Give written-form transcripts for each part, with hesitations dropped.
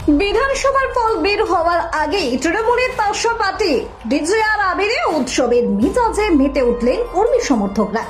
বিধানসভার ফল বের হওয়ার আগেই তৃণমূলের তাসা পার্টি ডিজে আর আবিরে উৎসবের মিজাজে মেতে উঠলেন কর্মী সমর্থকরা।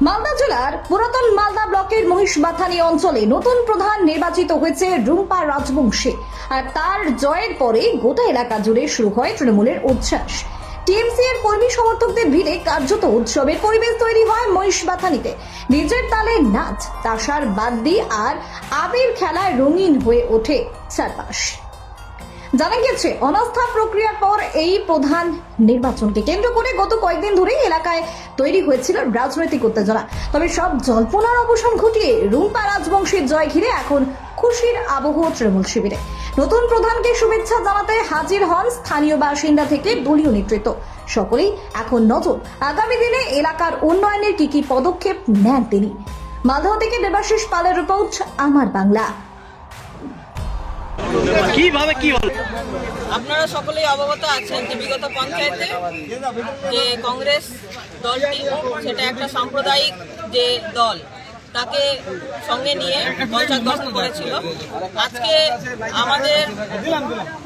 মালদা জেলার পুরাতন মালদা ব্লকের মহিষবাথানি অঞ্চলে নতুন প্রধান নির্বাচিত হয়েছে রুম্পা রাজবংশী। আর তার জয়ের পরে গোটা এলাকা জুড়ে শুরু হয় তৃণমূলের উচ্ছ্বাস। টিএমসি এর কর্মী সমর্থকদের ভিড়ে কার্যত উৎসবের পরিবেশ তৈরি হয় মহিষবাথানিতে। নিজের তালে নাচ, তাসার বাদ্যি আর আবির খেলায় রঙিন হয়ে ওঠে চারপাশ। জানা গেছে, অনাস্থা প্রক্রিয়ার পর এই প্রধান নির্বাচনকে কেন্দ্র করে গত কয়েকদিন ধরেই এলাকায় তৈরি হয়েছিল রাজনৈতিক উত্তেজনা। তবে সব জল্পনার অবসান ঘটিয়ে রুম্পা রাজবংশীর জয় ঘিরে এখন খুশির আবহ তৃণমূল শিবিরে। নতুন প্রধানকে শুভেচ্ছা জানাতে হাজির হন স্থানীয় বাসিন্দা থেকে দলীয় নেতৃত্ব। সকলেই এখন নজর আগামী দিনে এলাকার উন্নয়নের কি পদক্ষেপ নেন তিনি। মালদহ থেকে দেবাশিস পালের রিপোর্ট, আমার বাংলা। আপনারা সকলেই অবগত আছেন যে বিগত পঞ্চায়েতে যে কংগ্রেস দলটি সেটা একটা সাম্প্রদায়িক যে দল, তাকে সঙ্গে নিয়ে পঞ্চায়েত গঠন করেছিল। আজকে আমাদের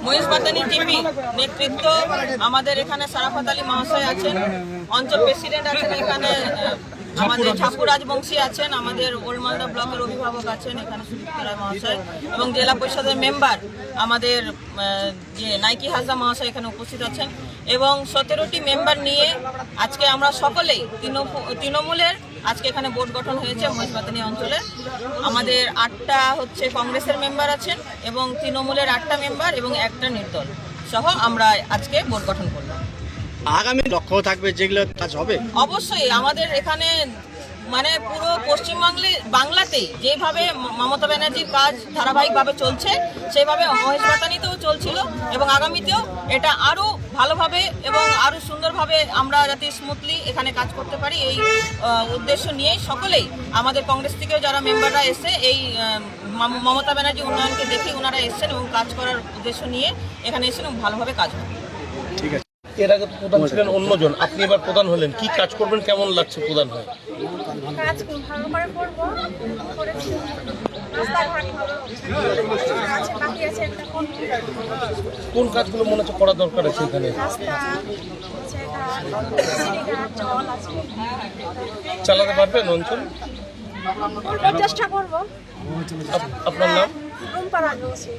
মহিষবাথানি টিপি নেতৃত্ব, আমাদের এখানে সারাফত আলী মহাশয় আছেন, অঞ্চল প্রেসিডেন্ট আছেন, এখানে আমাদের ঠাকুর রাজবংশী আছেন, আমাদের ওল্ড মালদা ব্লকের অভিভাবক আছেন এখানে সুদীপ্ত রায় মহাশয়, এবং জেলা পরিষদের মেম্বার আমাদের যে নাইকি হাজরা মহাশয় এখানে উপস্থিত আছেন, এবং 17টি মেম্বার নিয়ে আজকে আমরা সকলেই তৃণমূলের আজকে এখানে বোর্ড গঠন হয়েছে মহিষবাথানি অঞ্চলে। আমাদের 8টা হচ্ছে কংগ্রেসের মেম্বার আছেন এবং তৃণমূলের 8টা মেম্বার এবং একটা নির্দল সহ আমরা আজকে বোর্ড গঠন করলাম। আগামী লক্ষ্য থাকবে যেগুলো কাজ হবে অবশ্যই আমাদের এখানে মানে পুরো বাংলাতেই যেভাবে মমতা ব্যানার্জির কাজ ধারাবাহিকভাবে চলছে সেইভাবে মহিষবাথানিতেও চলছিল, এবং আগামীতেও এটা আরও ভালোভাবে এবং আরও সুন্দরভাবে আমরা যাতে স্মুথলি এখানে কাজ করতে পারি এই উদ্দেশ্য নিয়েই সকলেই আমাদের কংগ্রেস থেকেও যারা মেম্বাররা এসে এই মমতা ব্যানার্জি উন্নয়নকে দেখে ওনারা এসছেন এবং কাজ করার উদ্দেশ্য নিয়ে এখানে এসেছেন এবং ভালোভাবে কাজ করবেন। ঠিক আছে। এর আগে তো প্রধান ছিলেন অন্যজন, আপনি এবার প্রধান হলেন, কি কাজ করবেন, কেমন লাগছে প্রধান হয়ে? কাজ ভালো করে করব, করেছি রাস্তাঘাট আছে, বাকি আছে একটা কোন কাজগুলো মনে হচ্ছে করা দরকার আছে এখানে? রাস্তা আছে, ঘাট, জল আছে, চালাতে পারবেন অঞ্চল? চেষ্টা করবো। আপনার নাম? রুম্পা রাজবংশী।